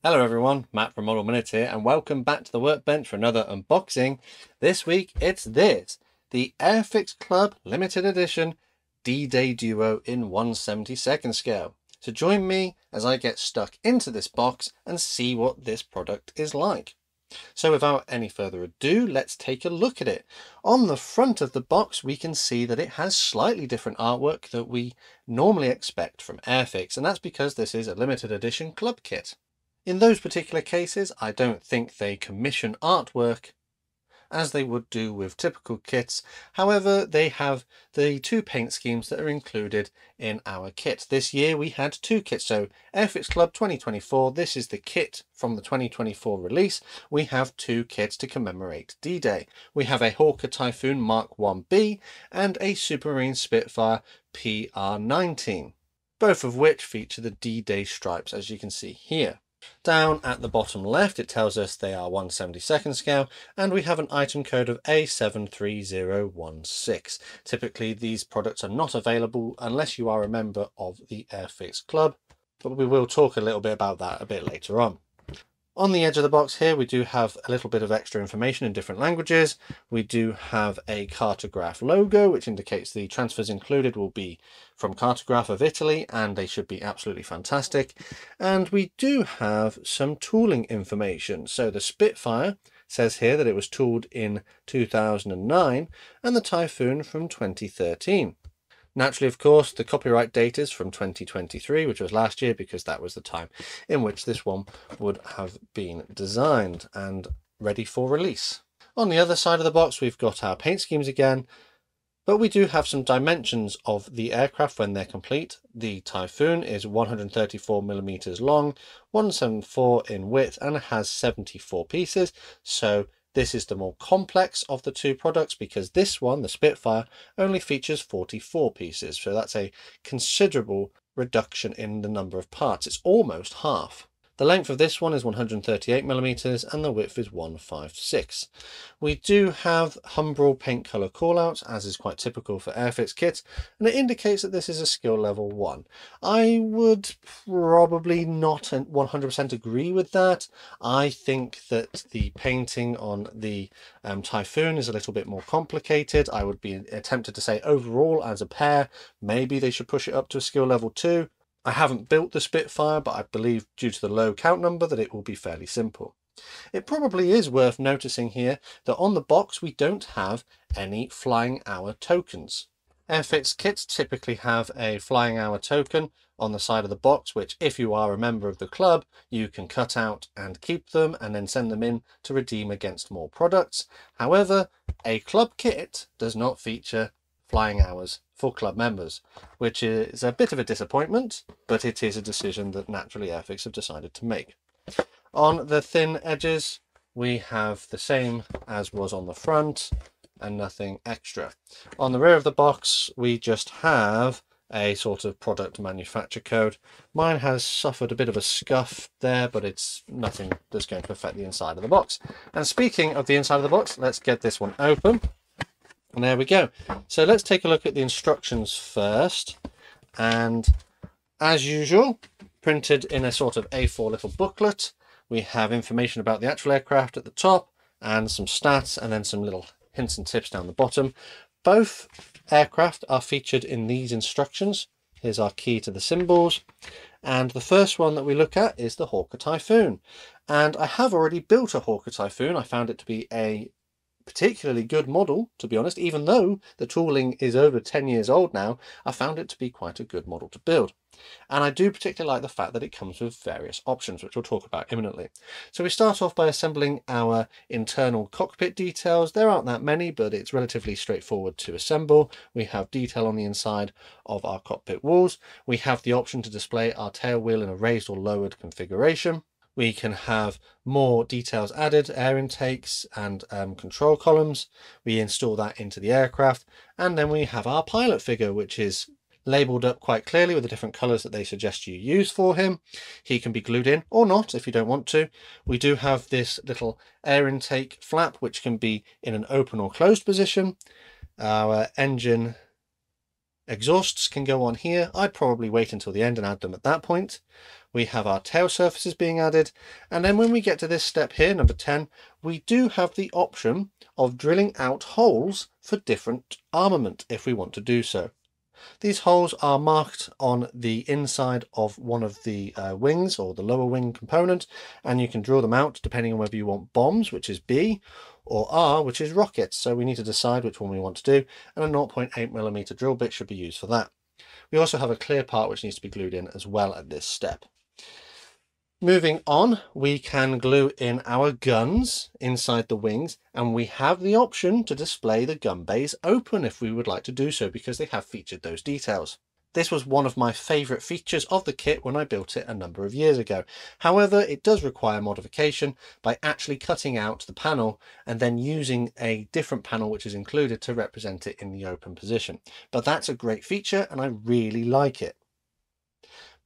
Hello everyone, Matt from Model Minute here, and welcome back to the workbench for another unboxing. This week it's the Airfix Club limited edition D-Day Duo in 1/72nd scale. So join me as I get stuck into this box and see what this product is like. So without any further ado, let's take a look at it. On the front of the box we can see that it has slightly different artwork that we normally expect from Airfix, and that's because this is a limited edition club kit. In those particular cases, I don't think they commission artwork as they would do with typical kits. However, they have the two paint schemes that are included in our kit. This year we had two kits. So Airfix Club 2024, this is the kit from the 2024 release. We have two kits to commemorate D-Day. We have a Hawker Typhoon Mark 1B and a Supermarine Spitfire PR.19, both of which feature the D-Day stripes, as you can see here. Down at the bottom left it tells us they are 1/72nd scale, and we have an item code of A73016. Typically these products are not available unless you are a member of the Airfix Club, but we will talk a little bit about that a bit later on. On the edge of the box here we do have a little bit of extra information in different languages. We do have a Cartograph logo, which indicates the transfers included will be from Cartograph of Italy, and they should be absolutely fantastic. And we do have some tooling information. So the Spitfire says here that it was tooled in 2009 and the Typhoon from 2013. Naturally, of course, the copyright date is from 2023, which was last year, because that was the time in which this one would have been designed and ready for release. On the other side of the box, we've got our paint schemes again, but we do have some dimensions of the aircraft when they're complete. The Typhoon is 134mm long, 174 in width, and it has 74 pieces. So this is the more complex of the two products, because this one, the Spitfire, only features 44 pieces. So that's a considerable reduction in the number of parts. It's almost half. The length of this one is 138mm and the width is 156. We do have Humbrol paint colour callouts, as is quite typical for Airfix kits, and it indicates that this is a skill level 1. I would probably not 100% agree with that. I think that the painting on the Typhoon is a little bit more complicated. I would be tempted to say overall as a pair, maybe they should push it up to a skill level 2. I haven't built the Spitfire, but I believe due to the low count number that it will be fairly simple. It probably is worth noticing here that on the box we don't have any flying hour tokens. Airfix kits typically have a flying hour token on the side of the box, which if you are a member of the club you can cut out and keep them and then send them in to redeem against more products. However, a club kit does not feature flying hours for club members, which is a bit of a disappointment, but it is a decision that naturally Airfix have decided to make. On the thin edges we have the same as was on the front and nothing extra. On the rear of the box we just have a sort of product manufacture code. Mine has suffered a bit of a scuff there, but it's nothing that's going to affect the inside of the box. And speaking of the inside of the box, let's get this one open. And there we go. So let's take a look at the instructions first. And as usual, printed in a sort of A4 little booklet, we have information about the actual aircraft at the top and some stats, and then some little hints and tips down the bottom. Both aircraft are featured in these instructions. Here's our key to the symbols. And the first one that we look at is the Hawker Typhoon. And I have already built a Hawker Typhoon. I found it to be a particularly good model, to be honest. Even though the tooling is over 10 years old now, I found it to be quite a good model to build. And I do particularly like the fact that it comes with various options, which we'll talk about imminently. So we start off by assembling our internal cockpit details. There aren't that many, but it's relatively straightforward to assemble. We have detail on the inside of our cockpit walls. We have the option to display our tail wheel in a raised or lowered configuration. We can have more details added, air intakes and control columns. We install that into the aircraft, and then we have our pilot figure, which is labelled up quite clearly with the different colours that they suggest you use for him. He can be glued in or not if you don't want to. We do have this little air intake flap, which can be in an open or closed position. Our engine exhausts can go on here. I'd probably wait until the end and add them at that point. we have our tail surfaces being added, and then when we get to this step here, number 10, we do have the option of drilling out holes for different armament if we want to do so. These holes are marked on the inside of one of the wings, or the lower wing component, and you can drill them out depending on whether you want bombs, which is B, or R, which is rockets. So we need to decide which one we want to do, and a 0.8mm drill bit should be used for that. We also have a clear part which needs to be glued in as well at this step. Moving on, we can glue in our guns inside the wings, and we have the option to display the gun bays open if we would like to do so, because they have featured those details. This was one of my favourite features of the kit when I built it a number of years ago. However, it does require modification by actually cutting out the panel and then using a different panel which is included to represent it in the open position. But that's a great feature and I really like it.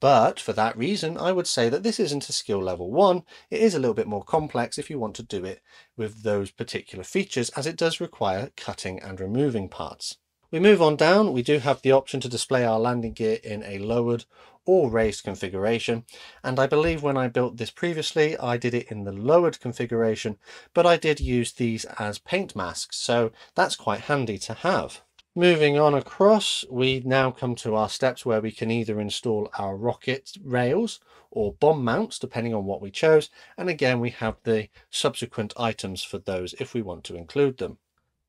But for that reason, I would say that this isn't a skill level 1. It is a little bit more complex if you want to do it with those particular features, as it does require cutting and removing parts. We move on down, we do have the option to display our landing gear in a lowered or raised configuration, and I believe when I built this previously I did it in the lowered configuration, but I did use these as paint masks, so that's quite handy to have. Moving on across, we now come to our steps where we can either install our rocket rails or bomb mounts depending on what we chose, and again we have the subsequent items for those if we want to include them.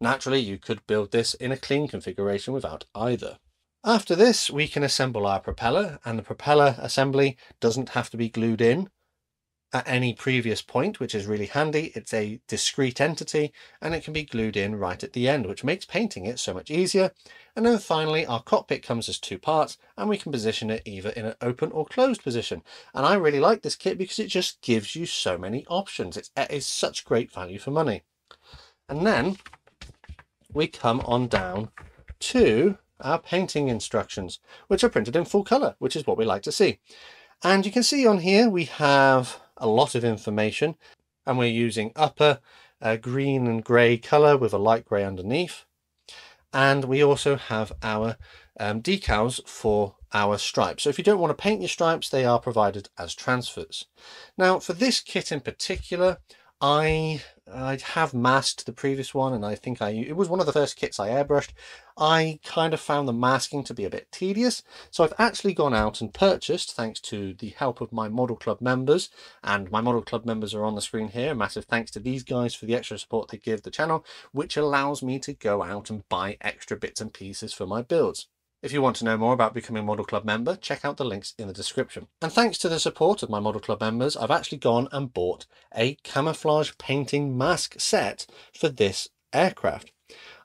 Naturally, you could build this in a clean configuration without either. After this, we can assemble our propeller, and the propeller assembly doesn't have to be glued in at any previous point, which is really handy. It's a discrete entity and it can be glued in right at the end, which makes painting it so much easier. And then finally, our cockpit comes as 2 parts, and we can position it either in an open or closed position. And I really like this kit because it just gives you so many options. It is such great value for money. And then we come on down to our painting instructions, which are printed in full color, which is what we like to see. And you can see on here we have a lot of information, and we're using upper green and grey color with a light grey underneath. And we also have our decals for our stripes. So if you don't want to paint your stripes, they are provided as transfers. Now for this kit in particular, I have masked the previous one, and I think it was one of the first kits I airbrushed. I kind of found the masking to be a bit tedious, so I've actually gone out and purchased, thanks to the help of my Model Club members, and my Model Club members are on the screen here. Massive thanks to these guys for the extra support they give the channel, which allows me to go out and buy extra bits and pieces for my builds. If you want to know more about becoming a Model Club member, check out the links in the description. And thanks to the support of my Model Club members, I've actually gone and bought a camouflage painting mask set for this aircraft.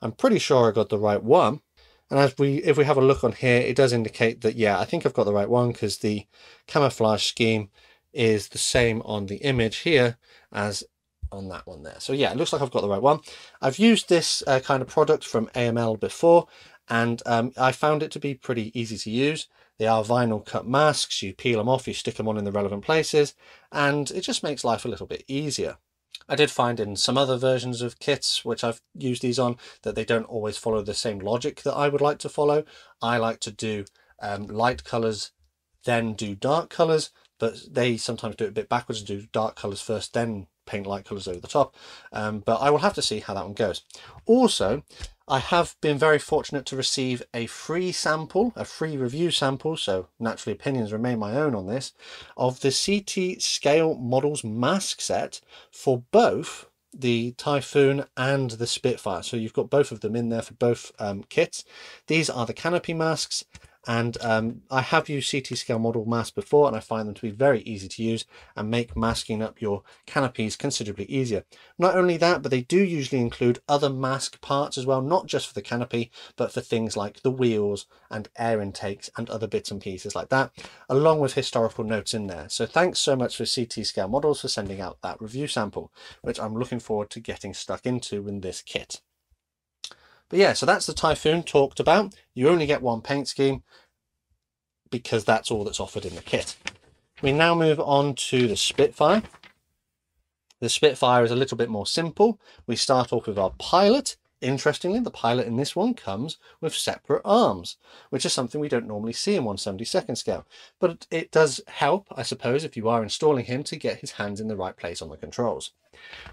I'm pretty sure I got the right one. And if we have a look on here, it does indicate that, yeah, I think I've got the right one, because the camouflage scheme is the same on the image here as on that one there. So yeah, it looks like I've got the right one. I've used this kind of product from AML before, and I found it to be pretty easy to use. They are vinyl cut masks. You peel them off, you stick them on in the relevant places, and it just makes life a little bit easier. I did find in some other versions of kits which I've used these on that they don't always follow the same logic that I would like to follow. I like to do light colours, then do dark colours, but they sometimes do it a bit backwards and do dark colours first, then paint light colours over the top. But I will have to see how that one goes. Also, I have been very fortunate to receive a free sample, a free review sample, so naturally opinions remain my own on this, of the CT Scale Models mask set for both the Typhoon and the Spitfire. So you've got both of them in there for both kits. These are the canopy masks, and I have used CT scale model masks before, and I find them to be very easy to use and make masking up your canopies considerably easier. Not only that, but they do usually include other mask parts as well, not just for the canopy, but for things like the wheels and air intakes and other bits and pieces like that, along with historical notes in there. So thanks so much for CT Scale Models for sending out that review sample, which I'm looking forward to getting stuck into in this kit. But yeah, so that's the Typhoon talked about. You only get one paint scheme because that's all that's offered in the kit. We now move on to the Spitfire. The Spitfire is a little bit more simple. We start off with our pilot Interestingly, the pilot in this one comes with separate arms, which is something we don't normally see in 1/72 scale. But it does help, I suppose, if you are installing him to get his hands in the right place on the controls.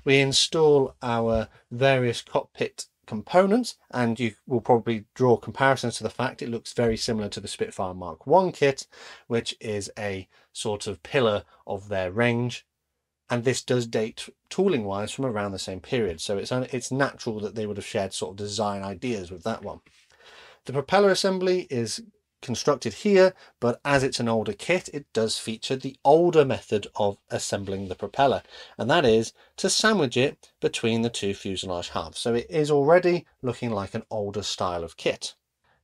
We install our various cockpit components, and you will probably draw comparisons to the fact it looks very similar to the Spitfire Mark 1 kit, which is a sort of pillar of their range. And this does date tooling wise from around the same period, so it's natural that they would have shared sort of design ideas with that one. The propeller assembly is constructed here, but as it's an older kit, it does feature the older method of assembling the propeller, and that is to sandwich it between the two fuselage halves. So it is already looking like an older style of kit.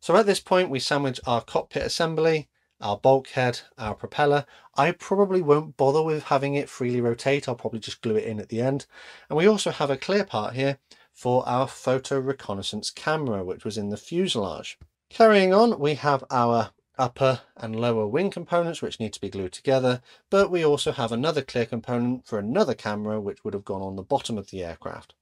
So at this point we sandwich our cockpit assembly, our bulkhead, our propeller. I probably won't bother with having it freely rotate, I'll probably just glue it in at the end. And we also have a clear part here for our photo reconnaissance camera, which was in the fuselage. Carrying on, we have our upper and lower wing components which need to be glued together, but we also have another clear component for another camera which would have gone on the bottom of the aircraft.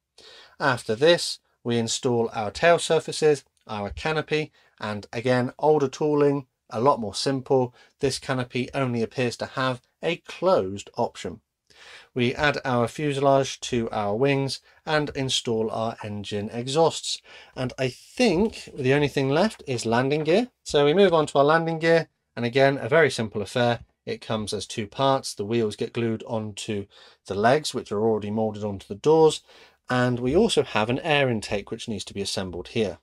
After this, we install our tail surfaces, our canopy, and again, older tooling, a lot more simple. This canopy only appears to have a closed option. We add our fuselage to our wings and install our engine exhausts. And I think the only thing left is landing gear. So we move on to our landing gear, and again, a very simple affair. It comes as two parts. The wheels get glued onto the legs, which are already molded onto the doors. And we also have an air intake which needs to be assembled here.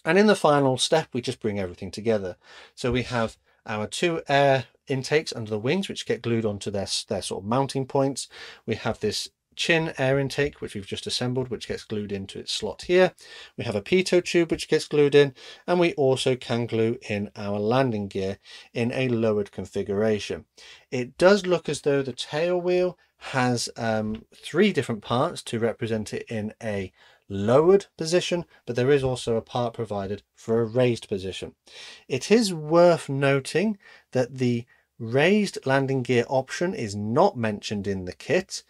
And in the final step, we just bring everything together. So we have our two air intakes under the wings, which get glued onto their sort of mounting points. We have this chin air intake, which we've just assembled, which gets glued into its slot here. We have a pitot tube, which gets glued in, and we also can glue in our landing gear in a lowered configuration. It does look as though the tail wheel has 3 different parts to represent it in a lowered position, but there is also a part provided for a raised position. It is worth noting that the raised landing gear option is not mentioned in the kit,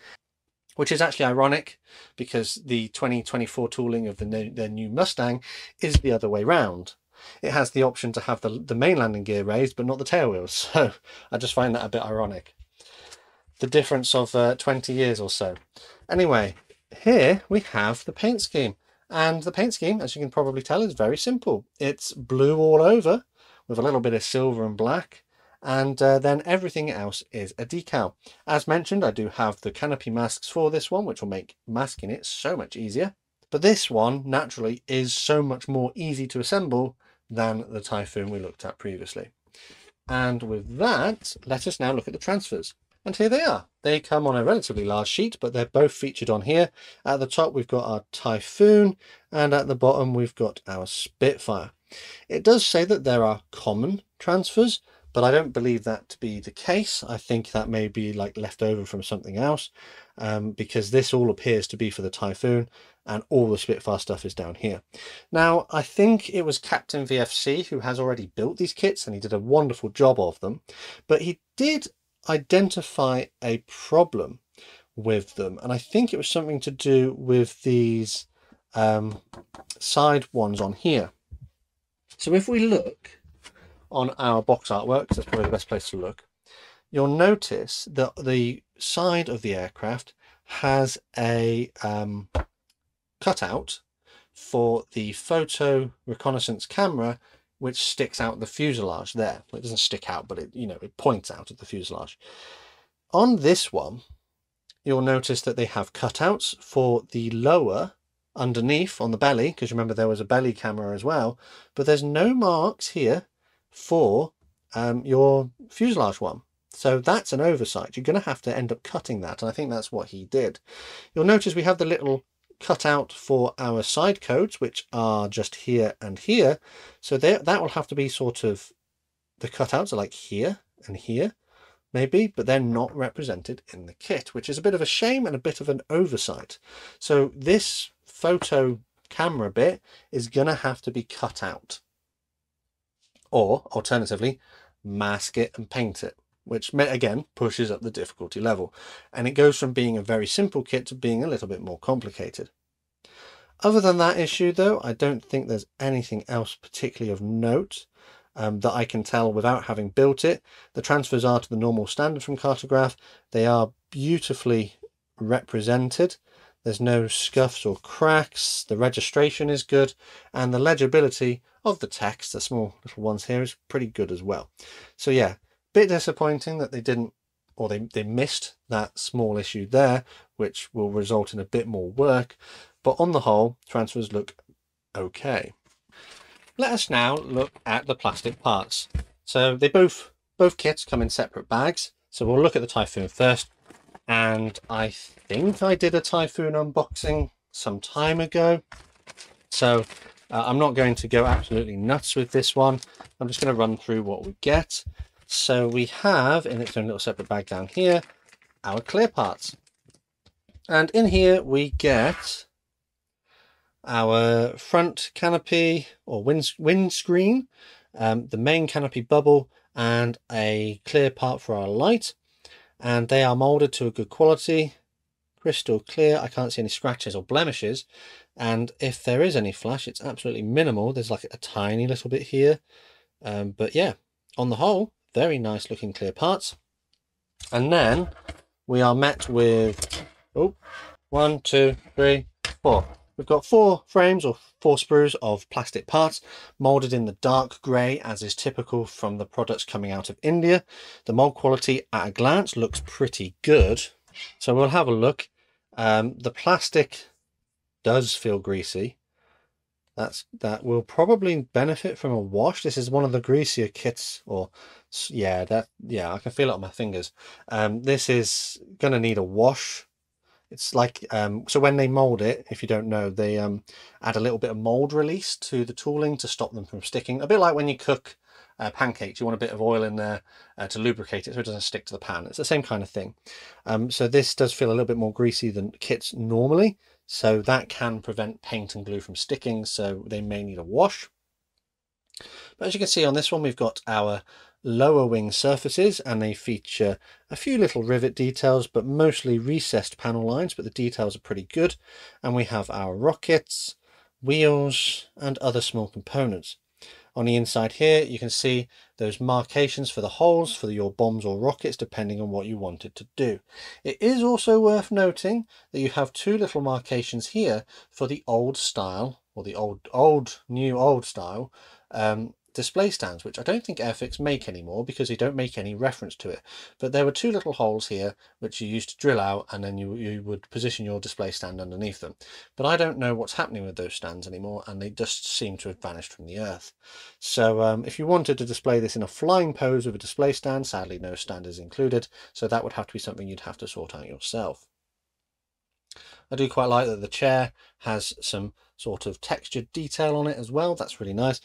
which is actually ironic because the 2024 tooling of their new Mustang is the other way round. It has the option to have the main landing gear raised but not the tail wheels, so I just find that a bit ironic. The difference of 20 years or so. Anyway, here we have the paint scheme, and the paint scheme, as you can probably tell, is very simple. It's blue all over with a little bit of silver and black, and then everything else is a decal. As mentioned, I do have the canopy masks for this one, which will make masking it so much easier, but this one naturally is so much more easy to assemble than the Typhoon we looked at previously. And with that, let us now look at the transfers. And here they are. They come on a relatively large sheet, but they're both featured on here. At the top, we've got our Typhoon, and at the bottom, we've got our Spitfire. It does say that there are common transfers, but I don't believe that to be the case. I think that may be like left over from something else, because this all appears to be for the Typhoon, and all the Spitfire stuff is down here. Now, I think it was Captain VFC who has already built these kits, and he did a wonderful job of them, but he did identify a problem with them, and I think it was something to do with these side ones on here. So if we look on our box artwork, that's probably the best place to look, you'll notice that the side of the aircraft has a cutout for the photo reconnaissance camera, which sticks out the fuselage there. Well, it doesn't stick out, but it points out at the fuselage. On this one, you'll notice that they have cutouts for the lower underneath on the belly, because remember there was a belly camera as well, but there's no marks here for your fuselage one. So that's an oversight. You're going to have to end up cutting that, and I think that's what he did. You'll notice we have the little cut out for our side codes, which are just here and here, so that will have to be sort of, the cutouts are like here and here maybe, but they're not represented in the kit, which is a bit of a shame and a bit of an oversight. So this photo camera bit is gonna have to be cut out, or alternatively mask it and paint it, which again pushes up the difficulty level, and it goes from being a very simple kit to being a little bit more complicated. Other than that issue though, I don't think there's anything else particularly of note that I can tell without having built it. The transfers are to the normal standard from Cartograph. They are beautifully represented. There's no scuffs or cracks. The registration is good, and the legibility of the text, the small little ones here, is pretty good as well. So yeah, bit disappointing that they didn't, or they missed that small issue there, which will result in a bit more work. But on the whole, transfers look okay. Let us now look at the plastic parts. So they both kits come in separate bags. So we'll look at the Typhoon first. And I think I did a Typhoon unboxing some time ago. So I'm not going to go absolutely nuts with this one. I'm just going to run through what we get. So we have, in its own little separate bag down here, our clear parts. And in here we get our front canopy or windscreen, the main canopy bubble, and a clear part for our light. And they are molded to a good quality, crystal clear. I can't see any scratches or blemishes, and if there is any flash, it's absolutely minimal. There's like a tiny little bit here, but yeah, on the whole, very nice looking clear parts. And then we are met with 1, 2, 3, 4. We've got 4 frames or 4 sprues of plastic parts molded in the dark grey, as is typical from the products coming out of India. The mold quality at a glance looks pretty good, so we'll have a look. The plastic does feel greasy. That will probably benefit from a wash. This is one of the greasier kits, or yeah, I can feel it on my fingers. This is gonna need a wash. It's like, so when they mold it, if you don't know, they add a little bit of mold release to the tooling to stop them from sticking. A bit like when you cook pancakes, you want a bit of oil in there to lubricate it so it doesn't stick to the pan. It's the same kind of thing. So this does feel a little bit more greasy than kits normally, so that can prevent paint and glue from sticking, so they may need a wash. But as you can see on this one, we've got our lower wing surfaces, and they feature a few little rivet details, but mostly recessed panel lines, but the details are pretty good. And we have our rockets, wheels, and other small components. On the inside here, you can see those markations for the holes for your bombs or rockets, depending on what you want it to do. It is also worth noting that you have 2 little markations here for the old style, or the old style display stands, which I don't think Airfix make anymore because they don't make any reference to it. But there were 2 little holes here which you used to drill out, and then you would position your display stand underneath them. But I don't know what's happening with those stands anymore, and they just seem to have vanished from the earth. So if you wanted to display this in a flying pose with a display stand, sadly no stand is included, so that would have to be something you'd have to sort out yourself. I do quite like that the chair has some sort of textured detail on it as well. That's really nice.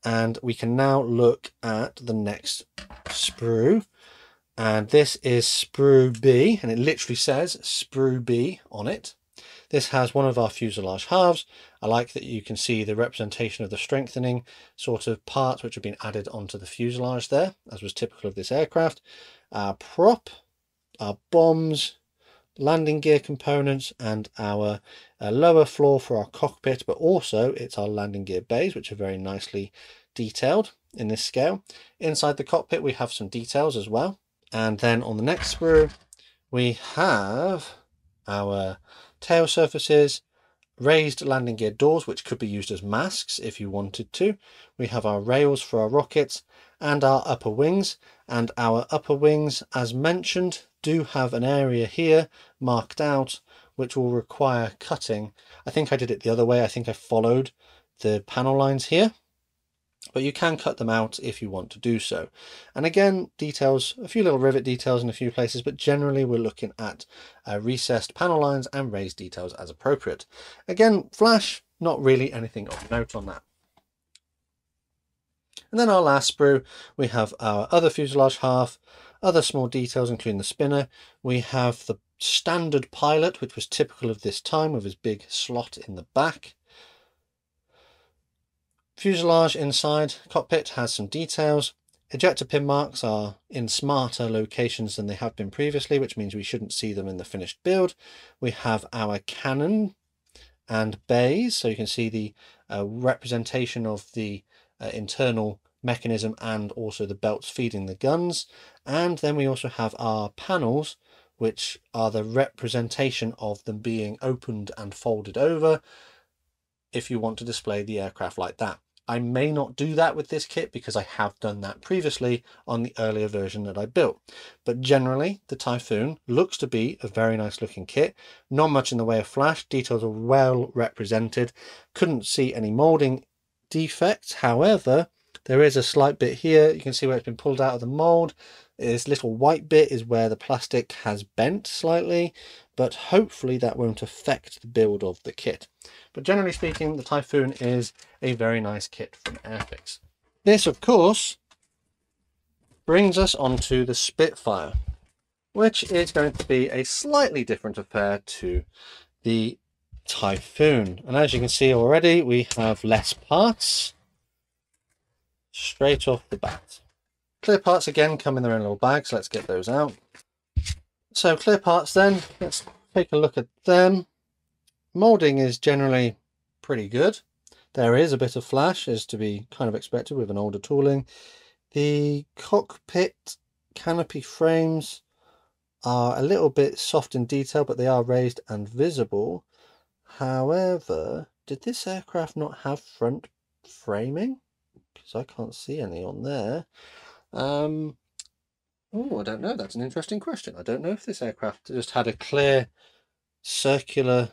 And we can now look at the next sprue, and this is sprue B, and it literally says sprue B on it. This has one of our fuselage halves. I like that you can see the representation of the strengthening sort of parts which have been added onto the fuselage there, as was typical of this aircraft. Our prop, our bombs, landing gear components, and our lower floor for our cockpit, but also it's our landing gear bays, which are very nicely detailed in this scale. Inside the cockpit we have some details as well. And then on the next sprue we have our tail surfaces, raised landing gear doors which could be used as masks if you wanted to. We have our rails for our rockets and our upper wings, and our upper wings, as mentioned, do have an area here marked out which will require cutting. I think I did it the other way. I think I followed the panel lines here, but you can cut them out if you want to do so. And again, details, a few little rivet details in a few places, but generally we're looking at recessed panel lines and raised details as appropriate. Again, flash, not really anything of note on that. And then our last sprue, we have our other fuselage half, other small details including the spinner. We have the standard pilot, which was typical of this time, with his big slot in the back. Fuselage inside, cockpit has some details. Ejector pin marks are in smarter locations than they have been previously, which means we shouldn't see them in the finished build. We have our cannon and bays, so you can see the representation of the internal mechanism and also the belts feeding the guns. And then we also have our panels, which are the representation of them being opened and folded over if you want to display the aircraft like that. I may not do that with this kit because I have done that previously on the earlier version that I built. But generally, the Typhoon looks to be a very nice looking kit. Not much in the way of flash. Details are well represented. Couldn't see any molding defects. However, there is a slight bit here. You can see where it's been pulled out of the mold. This little white bit is where the plastic has bent slightly, but hopefully that won't affect the build of the kit. But generally speaking, the Typhoon is a very nice kit from Airfix. This, of course, brings us onto the Spitfire, which is going to be a slightly different affair to the Typhoon. And as you can see already, we have less parts straight off the bat. Clear parts again come in their own little bags. Let's get those out. So clear parts then, let's take a look at them. Molding is generally pretty good. There is a bit of flash, as to be kind of expected with an older tooling. The cockpit canopy frames are a little bit soft in detail, but they are raised and visible. However, did this aircraft not have front framing? Because I can't see any on there. Oh, I don't know. That's an interesting question. I don't know if this aircraft just had a clear circular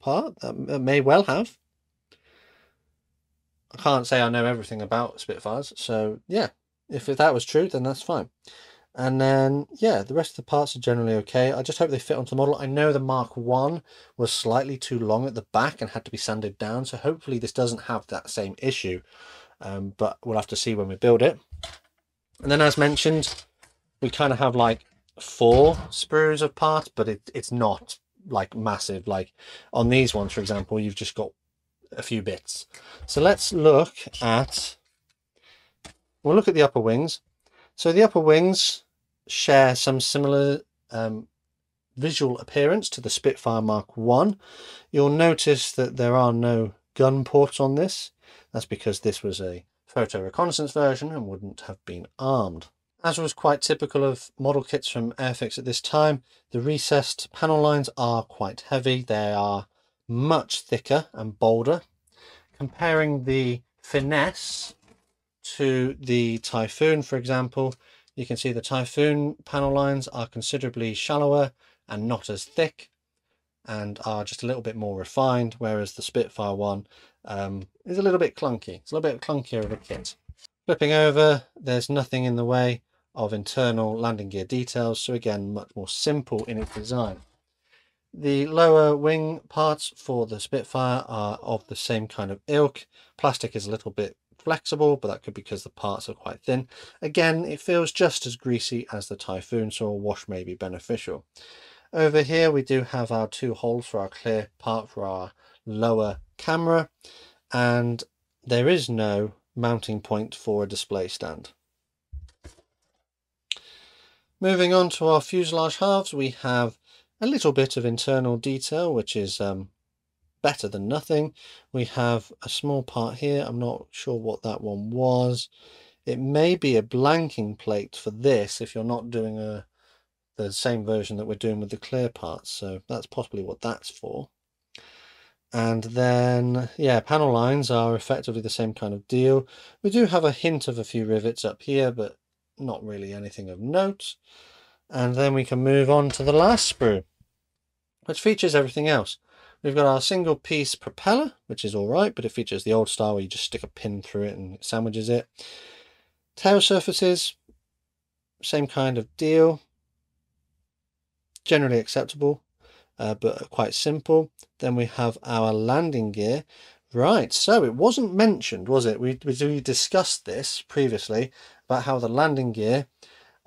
part. That may well have. I can't say I know everything about Spitfires, so yeah, if that was true, then that's fine. And then yeah, the rest of the parts are generally okay. I just hope they fit onto the model. I know the Mark 1 was slightly too long at the back and had to be sanded down, so hopefully this doesn't have that same issue, but we'll have to see when we build it. And then as mentioned, we kind of have like 4 sprues of parts, but it's not like massive. Like on these ones, for example, you've just got a few bits. So let's look at, we'll look at the upper wings. So the upper wings share some similar visual appearance to the Spitfire Mark 1. You'll notice that there are no gun ports on this. That's because this was a photo reconnaissance version and wouldn't have been armed. As was quite typical of model kits from Airfix at this time, the recessed panel lines are quite heavy. They are much thicker and bolder. Comparing the finesse to the Typhoon, for example, you can see the Typhoon panel lines are considerably shallower and not as thick and are just a little bit more refined, whereas the Spitfire one is a little bit clunky. It's a little bit clunkier of a kit. Flipping over, there's nothing in the way of internal landing gear details, so again, much more simple in its design. The lower wing parts for the Spitfire are of the same kind of ilk. Plastic is a little bit flexible, but that could be because the parts are quite thin. Again, it feels just as greasy as the Typhoon, so a wash may be beneficial. Over here we do have our 2 holes for our clear part for our lower camera, and there is no mounting point for a display stand. Moving on to our fuselage halves, we have a little bit of internal detail, which is better than nothing. We have a small part here. I'm not sure what that one was. It may be a blanking plate for this if you're not doing the same version that we're doing with the clear parts, so that's possibly what that's for. And then yeah, panel lines are effectively the same kind of deal. We do have a hint of a few rivets up here, but not really anything of note. And then we can move on to the last sprue, which features everything else. We've got our single piece propeller, which is all right, but it features the old style where you just stick a pin through it and it sandwiches it. Tail surfaces, same kind of deal. Generally acceptable, but quite simple. Then we have our landing gear. Right, so it wasn't mentioned, was it? We discussed this previously about how the landing gear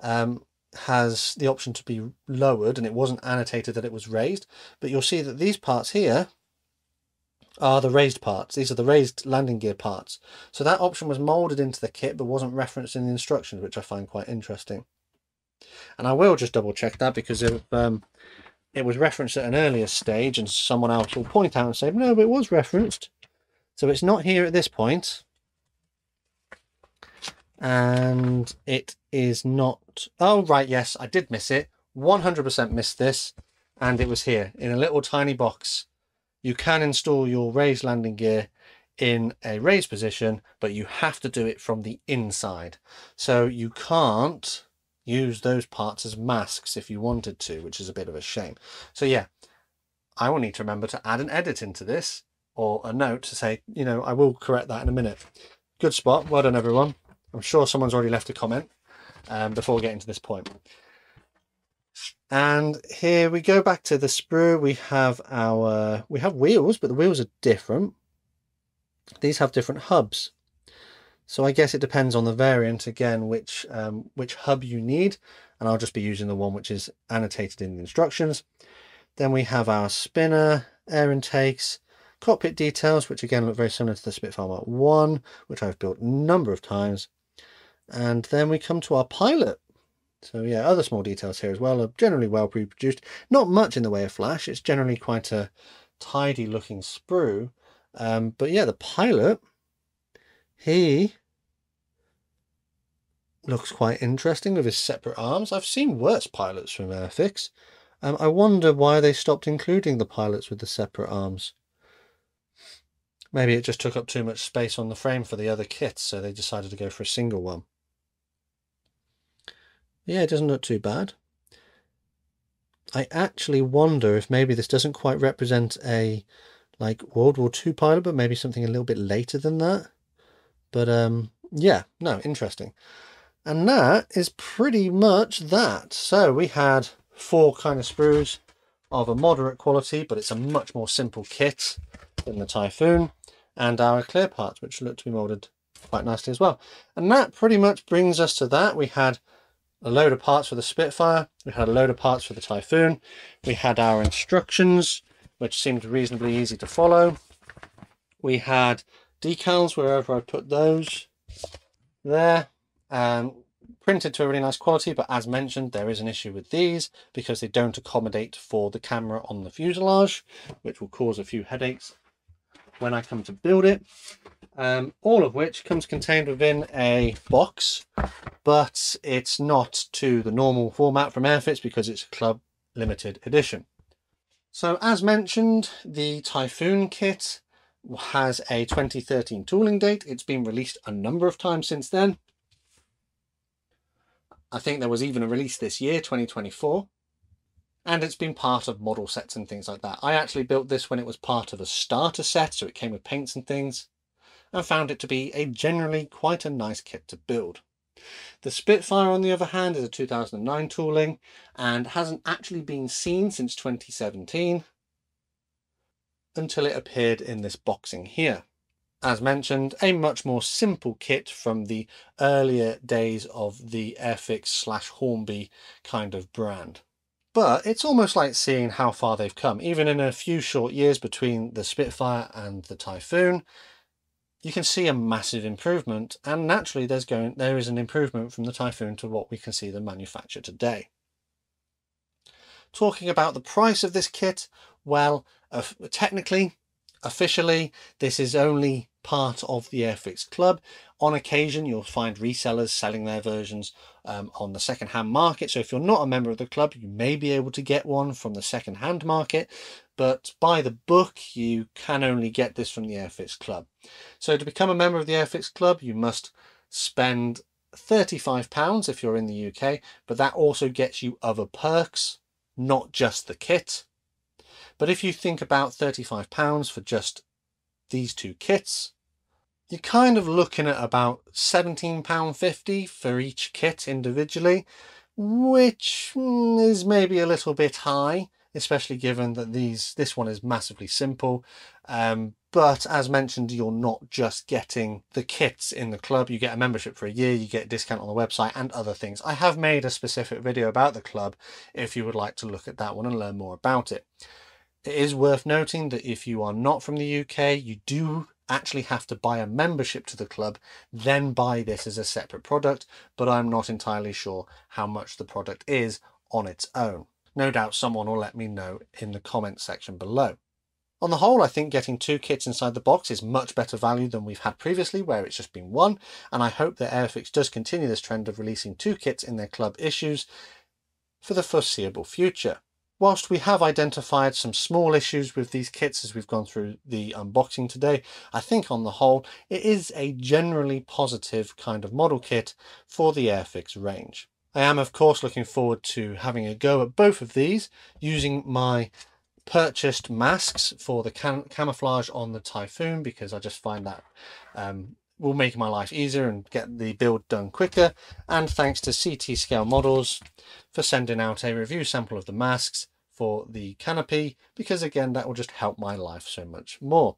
has the option to be lowered, and it wasn't annotated that it was raised, but you'll see that these parts here are the raised parts. These are the raised landing gear parts. So that option was molded into the kit but wasn't referenced in the instructions, which I find quite interesting. And I will just double check that, because if it was referenced at an earlier stage, and someone else will point out and say, no, it was referenced. So it's not here at this point. And it is not... Oh, right, yes, I did miss it. 100% missed this. And it was here in a little tiny box. You can install your raised landing gear in a raised position, but you have to do it from the inside. So you can't use those parts as masks if you wanted to, which is a bit of a shame. So yeah, I will need to remember to add an edit into this, or a note to say, you know, I will correct that in a minute. Good spot. Well done, everyone. I'm sure someone's already left a comment before getting to this point. And here we go back to the sprue. We have wheels, but the wheels are different. These have different hubs. So I guess it depends on the variant again, which hub you need. And I'll just be using the one which is annotated in the instructions. Then we have our spinner, air intakes, cockpit details, which again look very similar to the Spitfire Mark 1, which I've built a number of times. And then we come to our pilot. So yeah, other small details here as well are generally well reproduced. Not much in the way of flash. It's generally quite a tidy looking sprue. But yeah, the pilot, he looks quite interesting with his separate arms. I've seen worse pilots from Airfix. I wonder why they stopped including the pilots with the separate arms. Maybe it just took up too much space on the frame for the other kits, so they decided to go for a single one. Yeah, it doesn't look too bad. I actually wonder if maybe this doesn't quite represent a like World War II pilot, but maybe something a little bit later than that. But yeah, no, interesting. And that is pretty much that. So we had 4 kind of sprues of a moderate quality, but it's a much more simple kit than the Typhoon, and our clear parts, which look to be molded quite nicely as well. And that pretty much brings us to that. We had a load of parts for the Spitfire, we had a load of parts for the Typhoon, we had our instructions, which seemed reasonably easy to follow. We had decals wherever I put those there, printed to a really nice quality, but as mentioned, there is an issue with these because they don't accommodate for the camera on the fuselage, which will cause a few headaches when I come to build it. All of which comes contained within a box, but it's not to the normal format from Airfix because it's a club limited edition. So as mentioned, the Typhoon kit has a 2013 tooling date. It's been released a number of times since then. I think there was even a release this year, 2024. And it's been part of model sets and things like that. I actually built this when it was part of a starter set, so it came with paints and things, and found it to be a generally quite a nice kit to build. The Spitfire, on the other hand, is a 2009 tooling and hasn't actually been seen since 2017 until it appeared in this boxing here. As mentioned, a much more simple kit from the earlier days of the Airfix / Hornby kind of brand. But it's almost like seeing how far they've come. Even in a few short years between the Spitfire and the Typhoon, you can see a massive improvement, and naturally there is an improvement from the Typhoon to what we can see them manufacture today. Talking about the price of this kit, well, technically, officially, this is only part of the Airfix Club. On occasion, you'll find resellers selling their versions on the second-hand market. So if you're not a member of the club, you may be able to get one from the second-hand market. But by the book, you can only get this from the Airfix Club. So to become a member of the Airfix Club, you must spend £35 if you're in the UK. But that also gets you other perks, not just the kit. But if you think about £35 for just these 2 kits, you're kind of looking at about £17.50 for each kit individually, which is maybe a little bit high, especially given that this one is massively simple. But as mentioned, you're not just getting the kits in the club, you get a membership for a year, you get a discount on the website and other things. I have made a specific video about the club if you would like to look at that one and learn more about it. It is worth noting that if you are not from the UK, you do actually have to buy a membership to the club, then buy this as a separate product, but I'm not entirely sure how much the product is on its own. No doubt someone will let me know in the comments section below. On the whole, I think getting 2 kits inside the box is much better value than we've had previously, where it's just been 1, and I hope that Airfix does continue this trend of releasing 2 kits in their club issues for the foreseeable future. Whilst we have identified some small issues with these kits as we've gone through the unboxing today, I think on the whole it is a generally positive kind of model kit for the Airfix range. I am of course looking forward to having a go at both of these using my purchased masks for the camouflage on the Typhoon, because I just find that will make my life easier and get the build done quicker, and thanks to CT Scale Models for sending out a review sample of the masks for the canopy, because again that will just help my life so much more.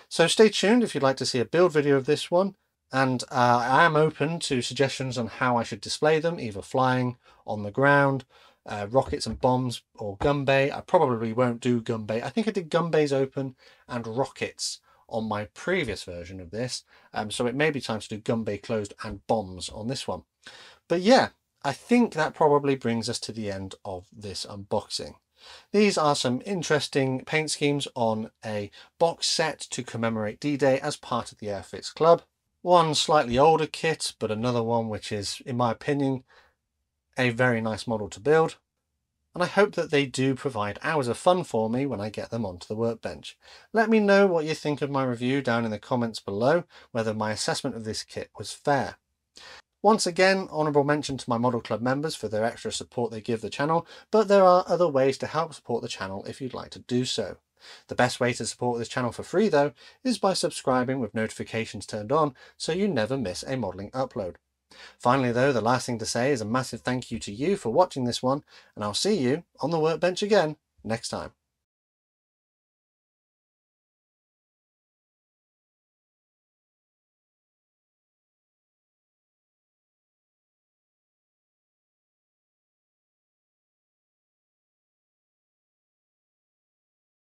So stay tuned if you'd like to see a build video of this one, and I am open to suggestions on how I should display them, either flying, on the ground, rockets and bombs, or gun bay. I probably won't do gun bay. I think I did gun bays open and rockets on my previous version of this, so it may be time to do gun bay closed and bombs on this one. But yeah, I think that probably brings us to the end of this unboxing. These are some interesting paint schemes on a box set to commemorate D-Day as part of the Airfix Club. One slightly older kit, but another one which is, in my opinion, a very nice model to build, and I hope that they do provide hours of fun for me when I get them onto the workbench. Let me know what you think of my review down in the comments below, whether my assessment of this kit was fair. Once again, honourable mention to my Model Club members for their extra support they give the channel, but there are other ways to help support the channel if you'd like to do so. The best way to support this channel for free though is by subscribing with notifications turned on so you never miss a modelling upload. Finally though, the last thing to say is a massive thank you to you for watching this one, and I'll see you on the workbench again next time.